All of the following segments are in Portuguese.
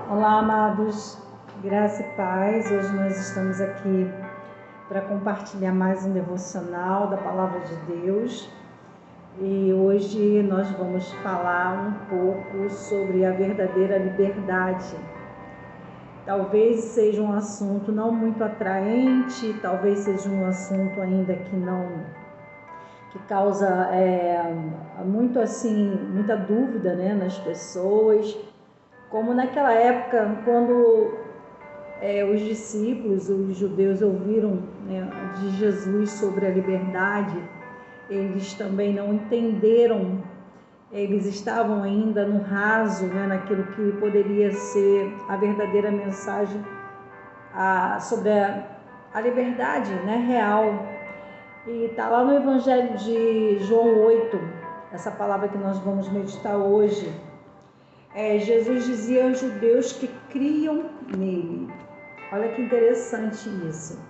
Olá, amados, graça e paz. Hoje nós estamos aqui para compartilhar mais um devocional da Palavra de Deus. E hoje nós vamos falar um pouco sobre a verdadeira liberdade. Talvez seja um assunto não muito atraente, talvez seja um assunto ainda que causa muita dúvida, né, nas pessoas. Como naquela época, quando os discípulos, os judeus, ouviram, né, de Jesus sobre a liberdade, eles também não entenderam, eles estavam ainda no raso, né, naquilo que poderia ser a verdadeira mensagem sobre a liberdade, né, real. E está lá no Evangelho de João 8, essa palavra que nós vamos meditar hoje. Jesus dizia aos judeus que criam nele. Olha que interessante isso.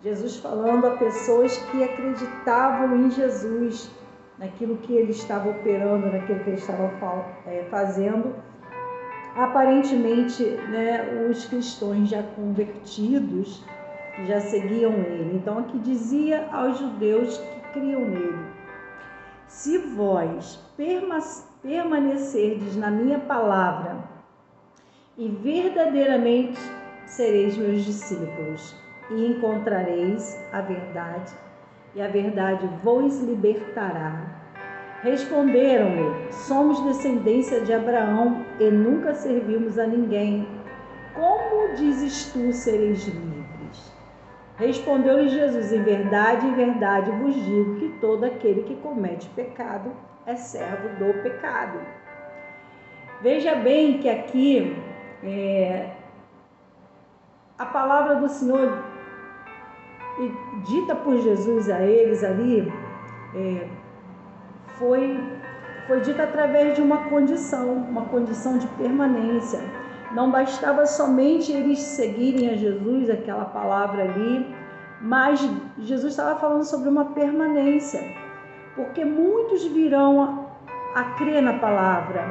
Jesus falando a pessoas que acreditavam em Jesus, naquilo que ele estava operando, naquilo que ele estava fazendo. Aparentemente, né, os cristãos já convertidos, que já seguiam ele. Então aqui dizia aos judeus que criam nele: se vós permanecerdes na minha palavra, e verdadeiramente sereis meus discípulos, e encontrareis a verdade, e a verdade vos libertará. Responderam-lhe: somos descendência de Abraão e nunca servimos a ninguém. Como dizes tu sereis livres? Respondeu-lhe Jesus: em verdade vos digo que todo aquele que comete pecado é servo do pecado. Veja bem que aqui a palavra do Senhor dita por Jesus a eles ali foi dita através de uma condição de permanência. Não bastava somente eles seguirem a Jesus, aquela palavra ali, mas Jesus estava falando sobre uma permanência, porque muitos virão a crer na palavra,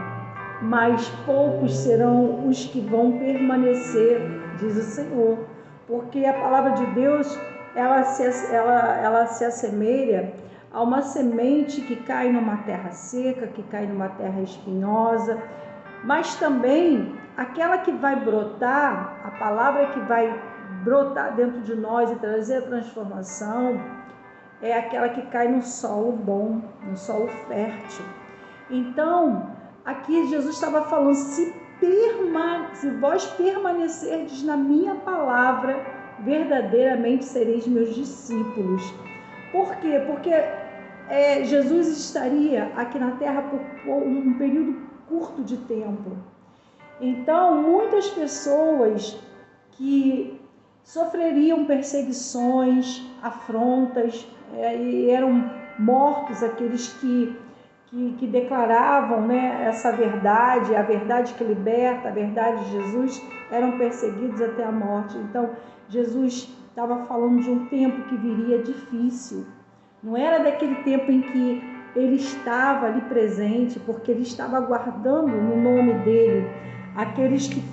mas poucos serão os que vão permanecer, diz o Senhor, porque a palavra de Deus ela se assemelha a uma semente que cai numa terra seca, que cai numa terra espinhosa, mas também aquela que vai brotar, a palavra que vai brotar dentro de nós e trazer a transformação, é aquela que cai no solo bom, no solo fértil. Então, aqui Jesus estava falando: se vós permanecerdes na minha palavra, verdadeiramente sereis meus discípulos. Por quê? Porque Jesus estaria aqui na terra por um período curto de tempo. Então, muitas pessoas que sofreriam perseguições, afrontas, e eram mortos aqueles que declaravam, né, essa verdade, a verdade que liberta, a verdade de Jesus, eram perseguidos até a morte. Então, Jesus estava falando de um tempo que viria difícil. Não era daquele tempo em que ele estava ali presente, porque ele estava guardando no nome dele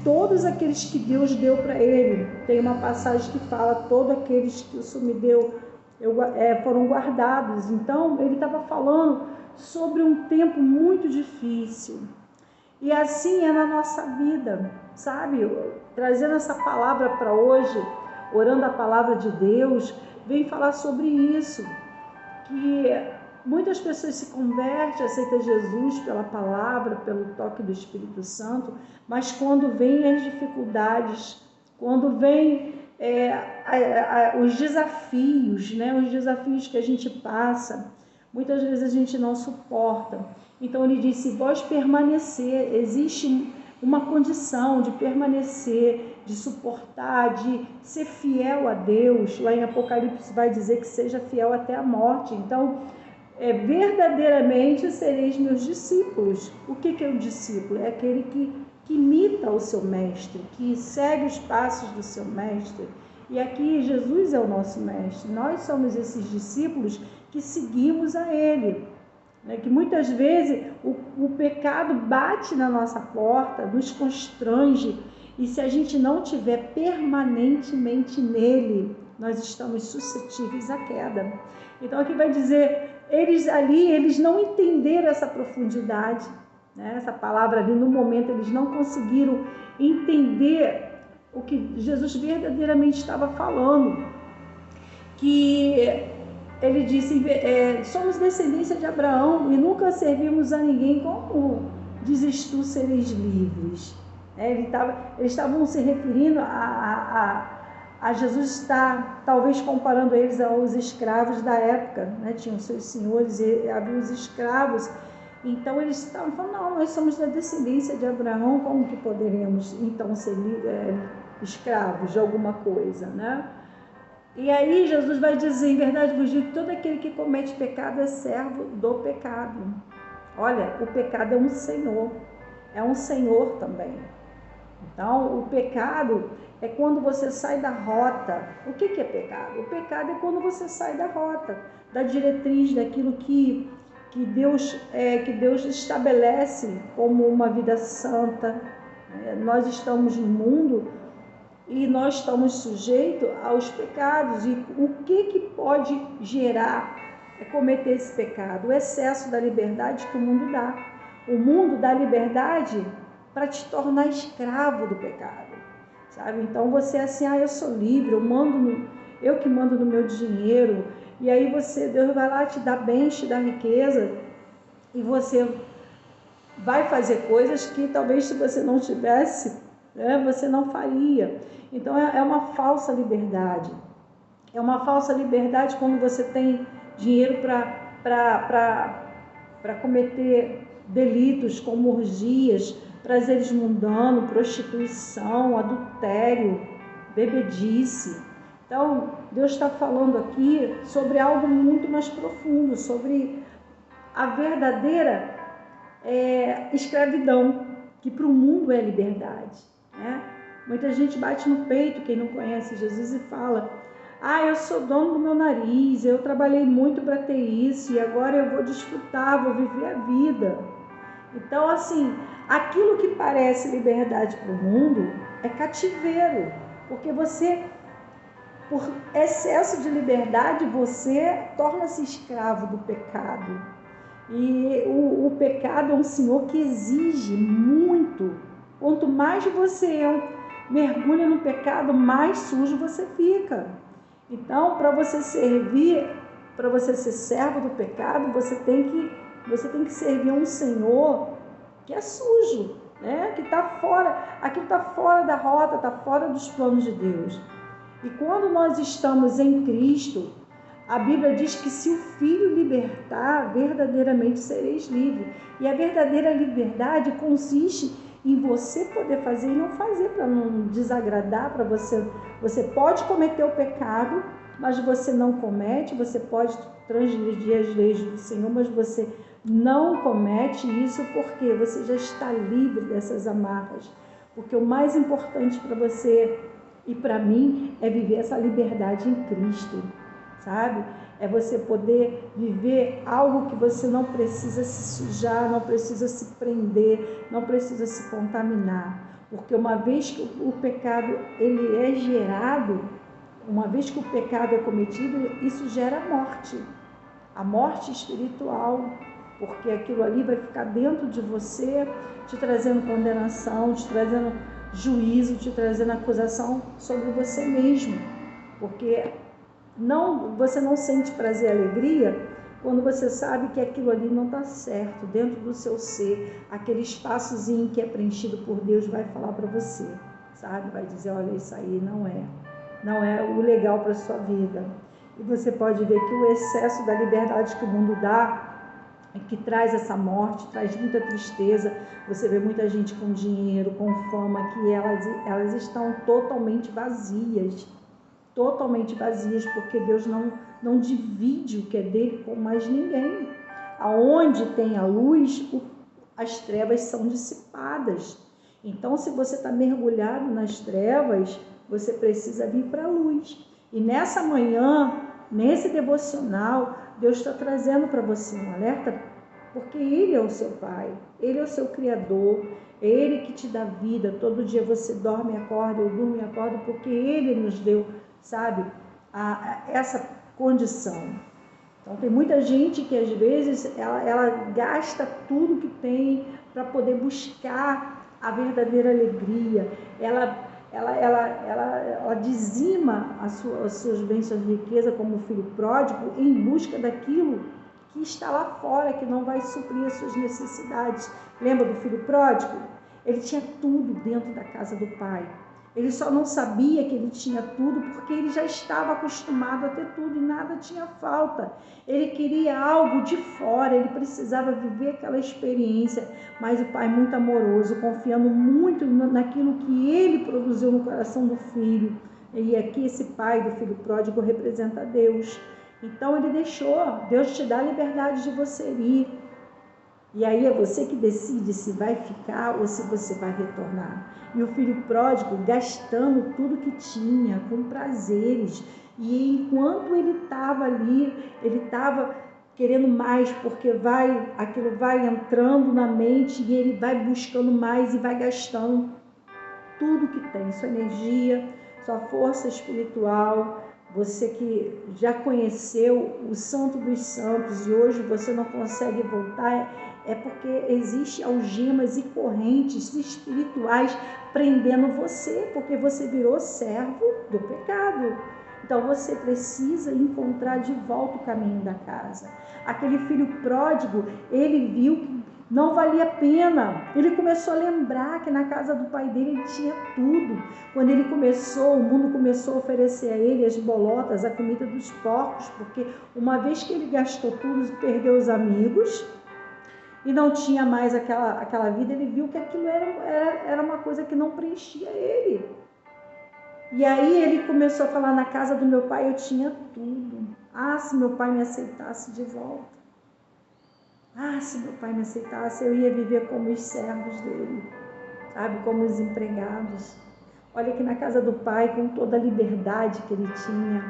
todos aqueles que Deus deu para ele. Tem uma passagem que fala: todos aqueles que o Senhor me deu foram guardados. Então, ele estava falando sobre um tempo muito difícil. E assim é na nossa vida, sabe? Trazendo essa palavra para hoje, orando a palavra de Deus, vem falar sobre isso, que muitas pessoas se convertem, aceitam Jesus pela palavra, pelo toque do Espírito Santo, mas quando vêm as dificuldades, quando vêm os desafios, né? Os desafios que a gente passa, muitas vezes a gente não suporta. Então ele disse: vós permanecer, existe uma condição de permanecer, de suportar, de ser fiel a Deus. Lá em Apocalipse vai dizer que seja fiel até a morte. Então, verdadeiramente sereis meus discípulos. O que é um discípulo? É aquele que imita o seu mestre, que segue os passos do seu mestre. E aqui Jesus é o nosso mestre. Nós somos esses discípulos que seguimos a ele. Que muitas vezes o pecado bate na nossa porta, nos constrange, E se a gente não tiver permanentemente nele, nós estamos suscetíveis à queda. Então aqui vai dizer, eles não entenderam essa profundidade, né? Essa palavra ali, no momento, eles não conseguiram entender o que Jesus verdadeiramente estava falando. Que ele disse, somos descendência de Abraão e nunca servimos a ninguém, como dizes tu sereis livres? Eles estavam se referindo a Jesus, está talvez comparando eles aos escravos da época, né? Tinham seus senhores e havia os escravos, então eles estavam falando, não, nós somos da descendência de Abraão, como que poderemos então ser escravos de alguma coisa, né? E aí Jesus vai dizer, em verdade vos digo, todo aquele que comete pecado é servo do pecado. Olha, o pecado é um senhor também. Então, o pecado é quando você sai da rota. O que é pecado? O pecado é quando você sai da rota, da diretriz, daquilo que Deus estabelece como uma vida santa. Nós estamos no mundo e nós estamos sujeitos aos pecados. E o que pode gerar cometer esse pecado? O excesso da liberdade que o mundo dá. O mundo dá liberdade para te tornar escravo do pecado, sabe? Então você é assim, eu sou livre, eu que mando no meu dinheiro, e aí Deus vai lá te dar bens, te dar riqueza, e você vai fazer coisas que talvez se você não tivesse, né, você não faria. Então é uma falsa liberdade. É uma falsa liberdade quando você tem dinheiro para cometer delitos como orgias, prazeres mundanos, prostituição, adultério, bebedice. Então, Deus está falando aqui sobre algo muito mais profundo, sobre a verdadeira escravidão, que para o mundo é liberdade, né? Muita gente bate no peito, quem não conhece Jesus, e fala, eu sou dono do meu nariz, eu trabalhei muito para ter isso, e agora eu vou desfrutar, vou viver a vida. Então, assim, aquilo que parece liberdade para o mundo é cativeiro, porque você, por excesso de liberdade, você torna-se escravo do pecado. E o pecado é um senhor que exige muito. Quanto mais você mergulha no pecado, mais sujo você fica. Então, para você ser servo do pecado, você tem que servir a um senhor que é sujo, né? Que está fora, aquilo está fora da rota, está fora dos planos de Deus. E quando nós estamos em Cristo, a Bíblia diz que se o Filho libertar, verdadeiramente sereis livres. E a verdadeira liberdade consiste em você poder fazer e não fazer para não desagradar para você. Você pode cometer o pecado, mas você não comete. Você pode transgredir as leis do Senhor, mas você não comete isso, porque você já está livre dessas amarras. Porque o mais importante para você e para mim é viver essa liberdade em Cristo, sabe? É você poder viver algo que você não precisa se sujar, não precisa se prender, não precisa se contaminar. Porque uma vez que o pecado ele é gerado, uma vez que o pecado é cometido, isso gera morte. A morte espiritual, porque aquilo ali vai ficar dentro de você, te trazendo condenação, te trazendo juízo, te trazendo acusação sobre você mesmo. Porque você não sente prazer e alegria quando você sabe que aquilo ali não está certo dentro do seu ser. Aquele espaçozinho que é preenchido por Deus vai falar para você, sabe? Vai dizer, olha, isso aí não é o legal para a sua vida. E você pode ver que o excesso da liberdade que o mundo dá, que traz essa morte, traz muita tristeza. Você vê muita gente com dinheiro, com fama, que elas estão totalmente vazias, porque Deus não divide o que é dele com mais ninguém. Aonde tem a luz, as trevas são dissipadas. Então, se você está mergulhado nas trevas, você precisa vir para a luz. E nessa manhã, nesse devocional, Deus está trazendo para você um alerta, porque Ele é o seu Pai, Ele é o seu Criador, É Ele que te dá vida. Todo dia você dorme e acorda, eu durmo e acordo, porque Ele nos deu, sabe, essa condição. Então tem muita gente que às vezes ela gasta tudo que tem para poder buscar a verdadeira alegria. Ela dizima as suas bênçãos de riqueza como o filho pródigo em busca daquilo que está lá fora, que não vai suprir as suas necessidades. Lembra do filho pródigo? Ele tinha tudo dentro da casa do pai. Ele só não sabia que ele tinha tudo porque ele já estava acostumado a ter tudo e nada tinha falta. Ele queria algo de fora, ele precisava viver aquela experiência, mas o pai muito amoroso, confiando muito naquilo que ele produziu no coração do filho. E aqui esse pai do filho pródigo representa Deus. Então ele deixou, Deus te dá a liberdade de você ir. E aí é você que decide se vai ficar ou se você vai retornar. E o filho pródigo gastando tudo que tinha, com prazeres. E enquanto ele estava ali, ele estava querendo mais, porque aquilo vai entrando na mente e ele vai buscando mais e vai gastando tudo que tem, sua energia, sua força espiritual. Você que já conheceu o Santo dos Santos e hoje você não consegue voltar, é porque existe algemas e correntes espirituais prendendo você, porque você virou servo do pecado. Então você precisa encontrar de volta o caminho da casa. Aquele filho pródigo, ele viu que não valia a pena. Ele começou a lembrar que na casa do pai dele ele tinha tudo. Quando ele começou, o mundo começou a oferecer a ele as bolotas, a comida dos porcos, porque uma vez que ele gastou tudo, perdeu os amigos e não tinha mais aquela vida, ele viu que aquilo era uma coisa que não preenchia ele. E aí ele começou a falar, na casa do meu pai eu tinha tudo. Ah, se meu pai me aceitasse de volta. Ah, se meu pai me aceitasse, eu ia viver como os servos dele, sabe, como os empregados. Olha que na casa do pai, com toda a liberdade que ele tinha,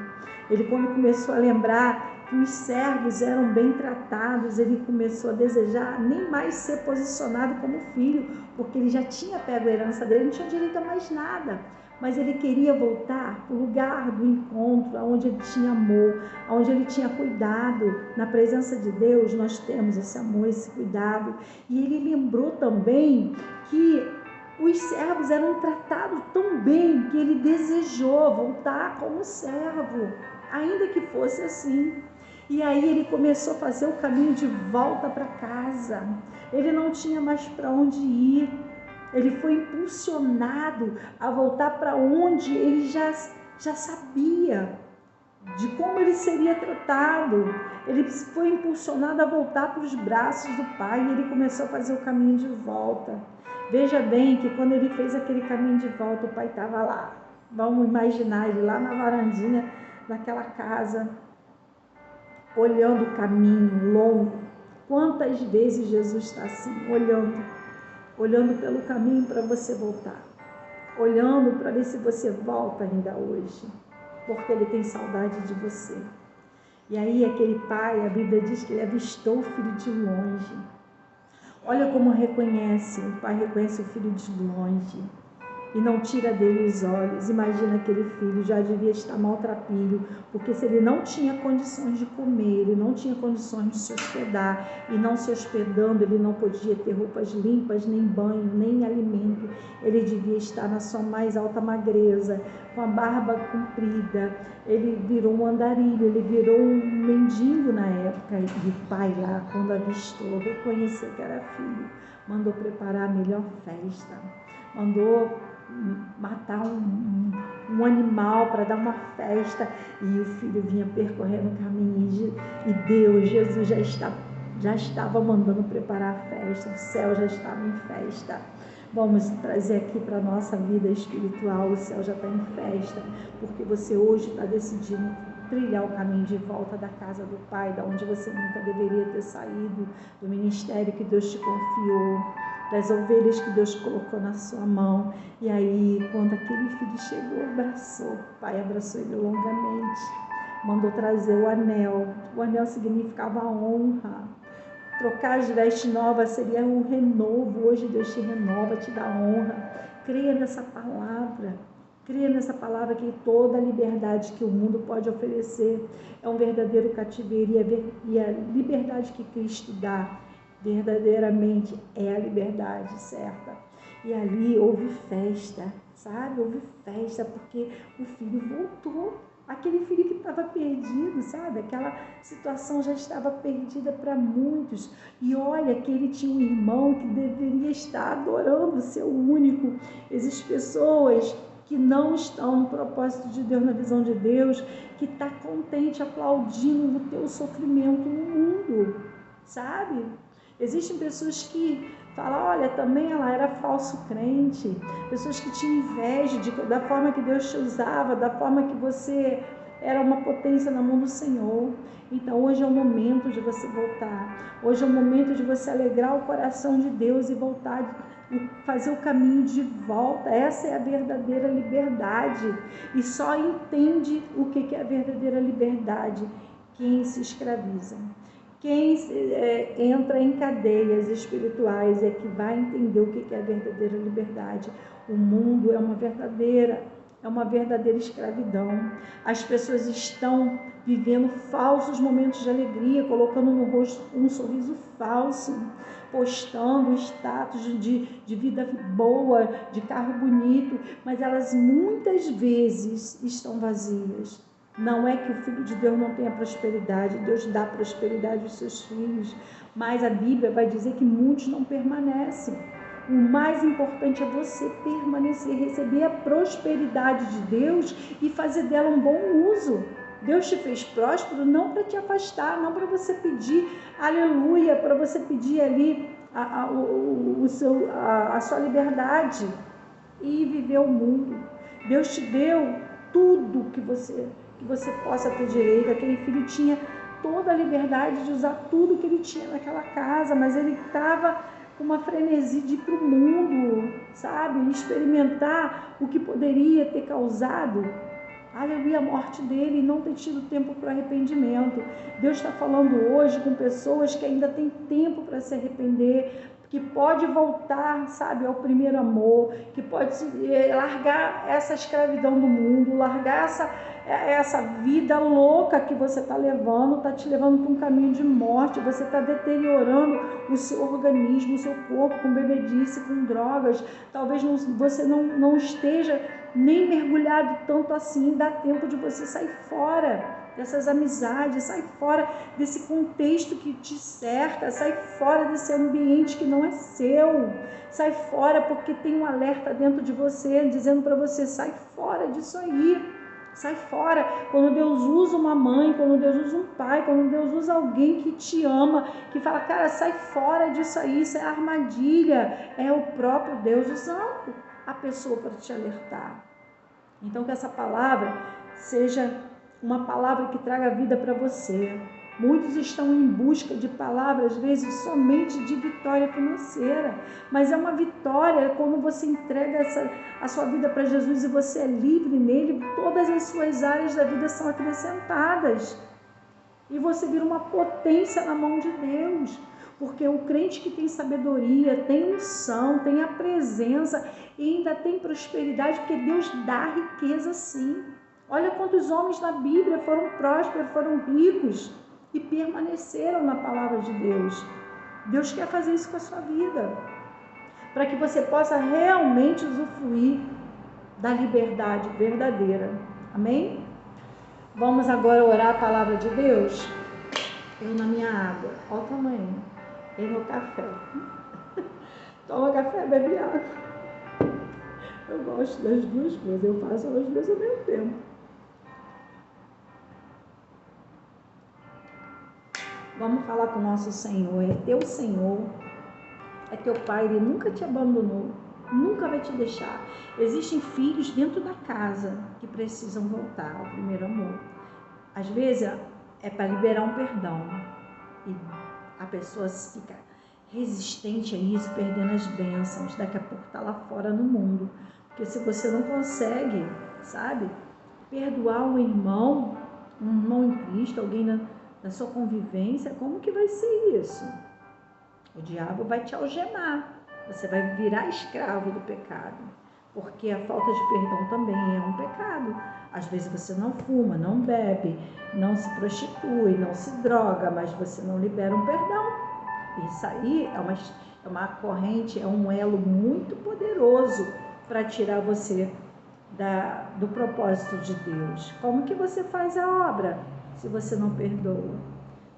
ele quando começou a lembrar que os servos eram bem tratados, ele começou a desejar nem mais ser posicionado como filho, porque ele já tinha pego a herança dele, não tinha direito a mais nada. Mas ele queria voltar para o lugar do encontro, onde ele tinha amor, onde ele tinha cuidado. Na presença de Deus nós temos esse amor, esse cuidado. E ele lembrou também que os servos eram tratados tão bem que ele desejou voltar como servo, ainda que fosse assim. E aí ele começou a fazer o caminho de volta para casa. Ele não tinha mais para onde ir. Ele foi impulsionado a voltar para onde ele já sabia de como ele seria tratado. Ele foi impulsionado a voltar para os braços do pai e ele começou a fazer o caminho de volta. Veja bem que quando ele fez aquele caminho de volta, o pai estava lá. Vamos imaginar ele lá na varandinha daquela casa, olhando o caminho longo. Quantas vezes Jesus está assim, olhando pelo caminho para você voltar, olhando para ver se você volta ainda hoje, porque ele tem saudade de você. E aí aquele pai, a Bíblia diz que ele avistou o filho de longe. Olha como reconhece, o pai reconhece o filho de longe e não tira dele os olhos. Imagina aquele filho, já devia estar maltrapilho, porque se ele não tinha condições de comer, ele não tinha condições de se hospedar, e não se hospedando, ele não podia ter roupas limpas, nem banho, nem alimento. Ele devia estar na sua mais alta magreza, com a barba comprida. Ele virou um andarilho, ele virou um mendigo na época. E o pai lá, quando avistou, reconheceu que era filho, mandou preparar a melhor festa, mandou matar um animal para dar uma festa, e o filho vinha percorrendo o caminho, e Deus, Jesus já estava mandando preparar a festa, o céu já estava em festa. Vamos trazer aqui para a nossa vida espiritual, o céu já está em festa, porque você hoje está decidindo trilhar o caminho de volta da casa do Pai, da onde você nunca deveria ter saído, do ministério que Deus te confiou, das ovelhas que Deus colocou na sua mão. E aí, quando aquele filho chegou, abraçou, o pai abraçou ele longamente, mandou trazer o anel. O anel significava honra. trocar as vestes novas seria um renovo. Hoje Deus te renova, te dá honra. Creia nessa palavra. Creia nessa palavra que toda a liberdade que o mundo pode oferecer é um verdadeiro cativeiro, e a liberdade que Cristo dá verdadeiramente é a liberdade certa. E ali houve festa, sabe? Houve festa porque o filho voltou. Aquele filho que estava perdido, sabe? Aquela situação já estava perdida para muitos. E olha que ele tinha um irmão que deveria estar adorando o seu único. Existem pessoas que não estão no propósito de Deus, na visão de Deus, que está contente, aplaudindo o teu sofrimento no mundo, sabe? Existem pessoas que falam, olha, também ela era falso crente, pessoas que tinham inveja da forma que Deus te usava, da forma que você era uma potência na mão do Senhor. Então hoje é o momento de você voltar, hoje é o momento de você alegrar o coração de Deus e voltar, fazer o caminho de volta. Essa é a verdadeira liberdade, e só entende o que é a verdadeira liberdade quem se escraviza. Quem entra em cadeias espirituais é que vai entender o que é a verdadeira liberdade. O mundo é uma verdadeira escravidão. As pessoas estão vivendo falsos momentos de alegria, colocando no rosto um sorriso falso, postando status de vida boa, de carro bonito, mas elas muitas vezes estão vazias. Não é que o Filho de Deus não tenha prosperidade, Deus dá prosperidade aos seus filhos, mas a Bíblia vai dizer que muitos não permanecem. O mais importante é você permanecer, receber a prosperidade de Deus e fazer dela um bom uso. Deus te fez próspero não para te afastar, não para você pedir aleluia, para você pedir ali a sua liberdade e viver o mundo. Deus te deu tudo que você possa ter direito. Aquele filho tinha toda a liberdade de usar tudo que ele tinha naquela casa, mas ele estava com uma frenesi de ir para o mundo, sabe? Experimentar o que poderia ter causado, aleluia, a morte dele, e não ter tido tempo para arrependimento. Deus está falando hoje com pessoas que ainda têm tempo para se arrepender, que pode voltar, sabe, ao primeiro amor, que pode largar essa escravidão do mundo, largar essa vida louca que você está levando, está te levando para um caminho de morte. Você está deteriorando o seu organismo, o seu corpo com bebedice, com drogas. Talvez você não esteja nem mergulhado tanto assim. Dá tempo de você sair fora dessas amizades, sai fora desse contexto que te cerca, sai fora desse ambiente que não é seu, sai fora porque tem um alerta dentro de você, dizendo para você, sai fora disso aí, sai fora. Quando Deus usa uma mãe, quando Deus usa um pai, quando Deus usa alguém que te ama, que fala, cara, sai fora disso aí, isso é armadilha, é o próprio Deus usando a pessoa para te alertar. Então que essa palavra seja uma palavra que traga vida para você. Muitos estão em busca de palavras, às vezes, somente de vitória financeira. Mas é uma vitória quando você entrega a sua vida para Jesus e você é livre nele. Todas as suas áreas da vida são acrescentadas. E você vira uma potência na mão de Deus. Porque o crente que tem sabedoria, tem unção, tem a presença e ainda tem prosperidade, porque Deus dá riqueza sim. Olha quantos homens na Bíblia foram prósperos, foram ricos e permaneceram na palavra de Deus. Deus quer fazer isso com a sua vida, para que você possa realmente usufruir da liberdade verdadeira. Amém? Vamos agora orar a palavra de Deus? Eu na minha água, olha o tamanho, eu no café. Toma café, bebe água. Eu gosto das duas coisas, eu faço as duas ao mesmo tempo. Vamos falar com o nosso Senhor. É teu Senhor, é teu Pai, Ele nunca te abandonou, nunca vai te deixar. Existem filhos dentro da casa que precisam voltar ao primeiro amor. Às vezes é para liberar um perdão e a pessoa fica resistente a isso, perdendo as bênçãos. Daqui a pouco está lá fora no mundo. Porque se você não consegue, sabe, perdoar um irmão em Cristo, alguém da sua convivência, como que vai ser isso? O diabo vai te algemar. Você vai virar escravo do pecado. Porque a falta de perdão também é um pecado. Às vezes você não fuma, não bebe, não se prostitui, não se droga, mas você não libera um perdão. Isso aí é uma corrente, é um elo muito poderoso para tirar você do propósito de Deus. Como que você faz a obra se você não perdoa?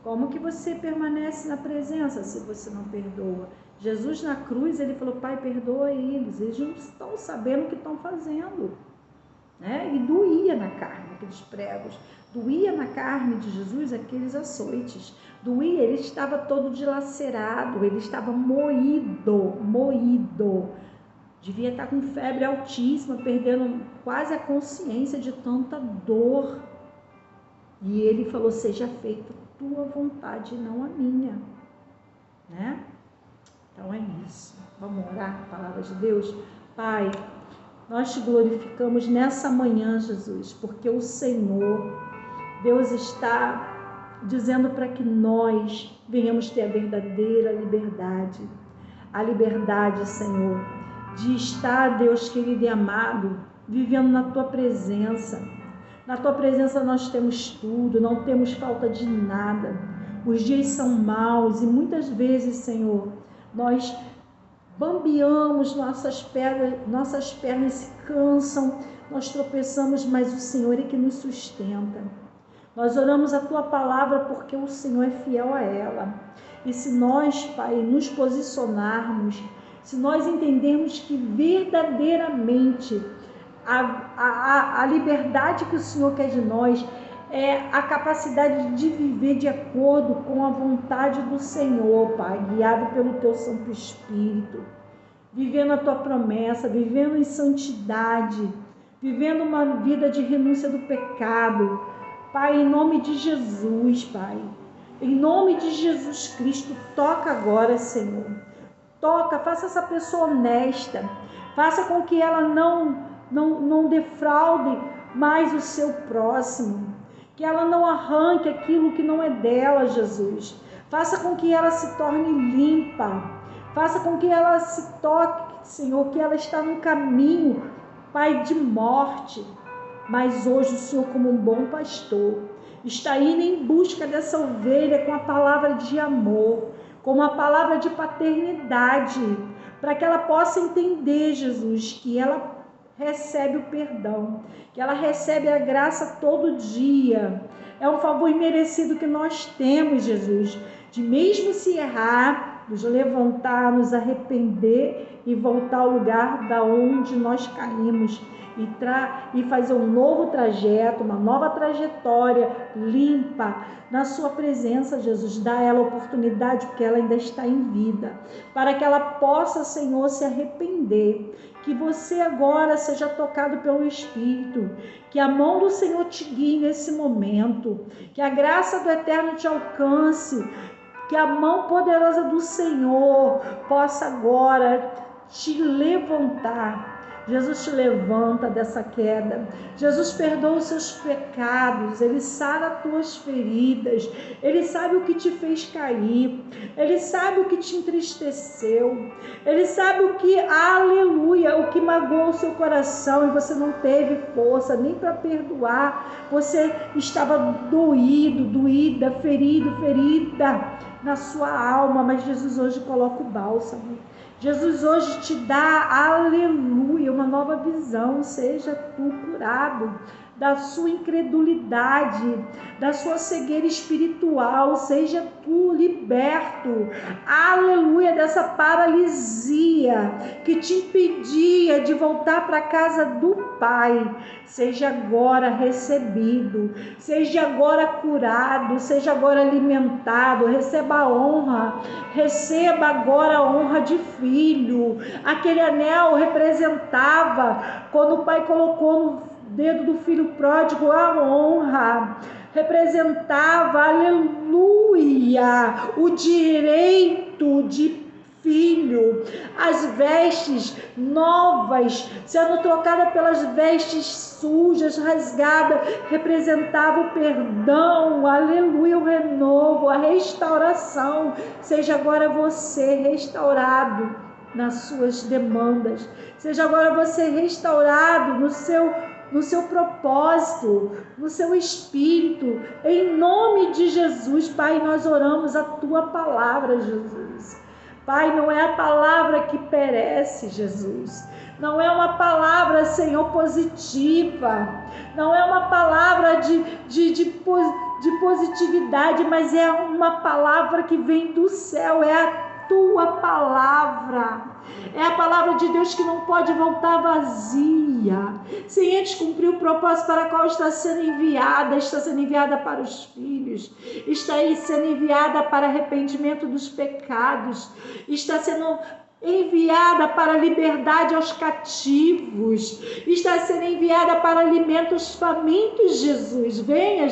Como que você permanece na presença se você não perdoa? Jesus na cruz, ele falou, Pai, perdoa eles não estão sabendo o que estão fazendo. E doía na carne aqueles pregos, doía na carne de Jesus aqueles açoites, doía, ele estava todo dilacerado, ele estava moído, devia estar com febre altíssima, perdendo quase a consciência de tanta dor. E ele falou, seja feita a tua vontade e não a minha, Então é isso, vamos orar com a palavra de Deus. Pai, nós te glorificamos nessa manhã, Jesus, porque o Senhor, Deus, está dizendo para que nós venhamos ter a verdadeira liberdade. A liberdade, Senhor, de estar, Deus querido e amado, vivendo na tua presença. Na tua presença nós temos tudo, não temos falta de nada. Os dias são maus e muitas vezes, Senhor, nós bambeamos, nossas pernas se cansam, nós tropeçamos, mas o Senhor é que nos sustenta. Nós oramos a tua palavra porque o Senhor é fiel a ela. E se nós, Pai, nos posicionarmos, se nós entendermos que verdadeiramente a liberdade que o Senhor quer de nós é a capacidade de viver de acordo com a vontade do Senhor, Pai, guiado pelo teu Santo Espírito, vivendo a tua promessa, vivendo em santidade, vivendo uma vida de renúncia do pecado, Pai, em nome de Jesus, Pai, em nome de Jesus Cristo, toca agora, Senhor, toca, faça essa pessoa honesta, faça com que ela não defraude mais o seu próximo, que ela não arranque aquilo que não é dela, Jesus. Faça com que ela se torne limpa. Faça com que ela se toque, Senhor, que ela está num caminho, Pai, de morte. Mas hoje o Senhor, como um bom pastor, está indo em busca dessa ovelha com a palavra de amor, com uma palavra de paternidade, para que ela possa entender, Jesus, que ela recebe o perdão, que ela recebe a graça todo dia. É um favor imerecido que nós temos, Jesus, de mesmo se errar, nos levantar, nos arrepender e voltar ao lugar da onde nós caímos e fazer um novo trajeto, uma nova trajetória limpa na sua presença, Jesus. Dá a ela a oportunidade, porque ela ainda está em vida, para que ela possa, Senhor, se arrepender. Que você agora seja tocado pelo Espírito, que a mão do Senhor te guie nesse momento, que a graça do Eterno te alcance, que a mão poderosa do Senhor possa agora te levantar. Jesus te levanta dessa queda. Jesus perdoa os seus pecados. Ele sara as tuas feridas. Ele sabe o que te fez cair. Ele sabe o que te entristeceu. Ele sabe o que, aleluia, o que magoou o seu coração e você não teve força nem para perdoar. Você estava doído, doída, ferido, ferida na sua alma, mas Jesus hoje coloca o bálsamo. Jesus hoje te dá, aleluia, uma nova visão. Seja tu curado da sua incredulidade, da sua cegueira espiritual. Seja tu liberto, aleluia, dessa paralisia que te impedia de voltar para a casa do Pai. Seja agora recebido, seja agora curado, seja agora alimentado. Receba a honra, receba agora a honra de filho. Aquele anel representava, quando o Pai colocou no dedo do filho pródigo, a honra, representava, aleluia, o direito de filho, as vestes novas, sendo trocada pelas vestes sujas, rasgadas, representava o perdão, aleluia, o renovo, a restauração. Seja agora você restaurado nas suas demandas, seja agora você restaurado no seu propósito, no seu espírito, em nome de Jesus. Pai, nós oramos a tua palavra, Jesus. Pai, não é a palavra que perece, Jesus. Não é uma palavra, Senhor, positiva. Não é uma palavra de positividade, mas é uma palavra que vem do céu. É a tua palavra. É a palavra de Deus que não pode voltar vazia, sem antes cumprir o propósito para o qual está sendo enviada para os filhos, está sendo enviada para arrependimento dos pecados, está sendo enviada para a liberdade aos cativos, está sendo enviada para alimentos famintos. Jesus, venha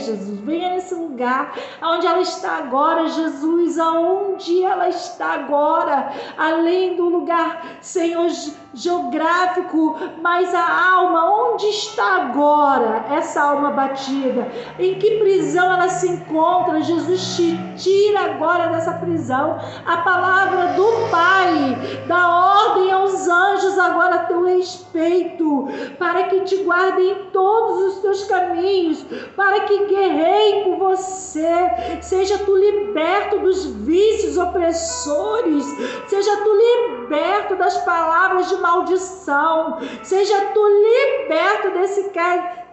nesse lugar onde ela está agora, Jesus, aonde ela está agora, além do lugar, Senhor, geográfico, mas a alma, onde está agora essa alma batida? Em que prisão ela se encontra? Jesus, te tira agora dessa prisão. A palavra do Pai dá ordem aos anjos agora a teu respeito, para que te guardem em todos os teus caminhos, para que guerreiem por você. Seja tu liberto dos vícios opressores, seja tu liberto das palavras de maldição, seja tu liberto desse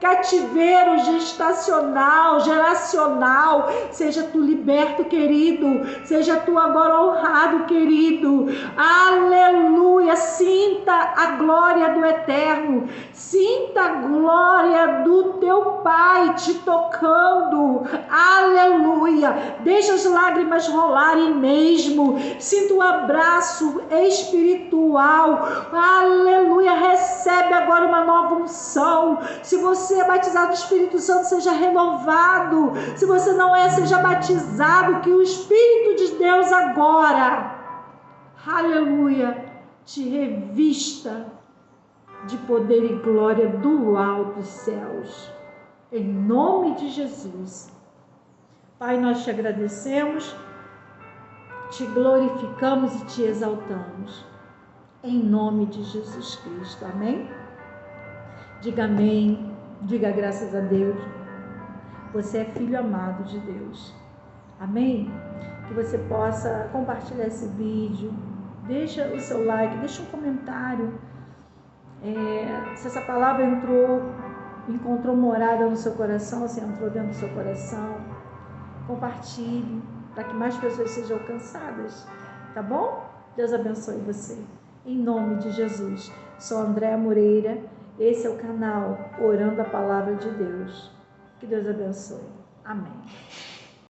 cativeiro gestacional, geracional. Seja tu liberto, querido. Seja tu agora honrado, querido. Aleluia. Sinta a glória do Eterno. Sinta a glória do teu Pai te tocando. Aleluia. Deixa as lágrimas rolarem mesmo. Sinta o abraço espiritual. Aleluia. Recebe agora uma nova unção. Se você é batizado do Espírito Santo, seja renovado. Se você não é, seja batizado. Que o Espírito de Deus agora, aleluia, te revista de poder e glória do alto dos céus. Em nome de Jesus. Pai, nós te agradecemos, te glorificamos e te exaltamos. Em nome de Jesus Cristo. Amém? Diga amém. Diga graças a Deus. Você é filho amado de Deus. Amém? Que você possa compartilhar esse vídeo. Deixa o seu like, deixa um comentário. Se essa palavra encontrou morada no seu coração, se entrou dentro do seu coração, compartilhe para que mais pessoas sejam alcançadas. Tá bom? Deus abençoe você. Em nome de Jesus. Sou Andréa Moreira. Esse é o canal Orando a Palavra de Deus. Que Deus abençoe. Amém.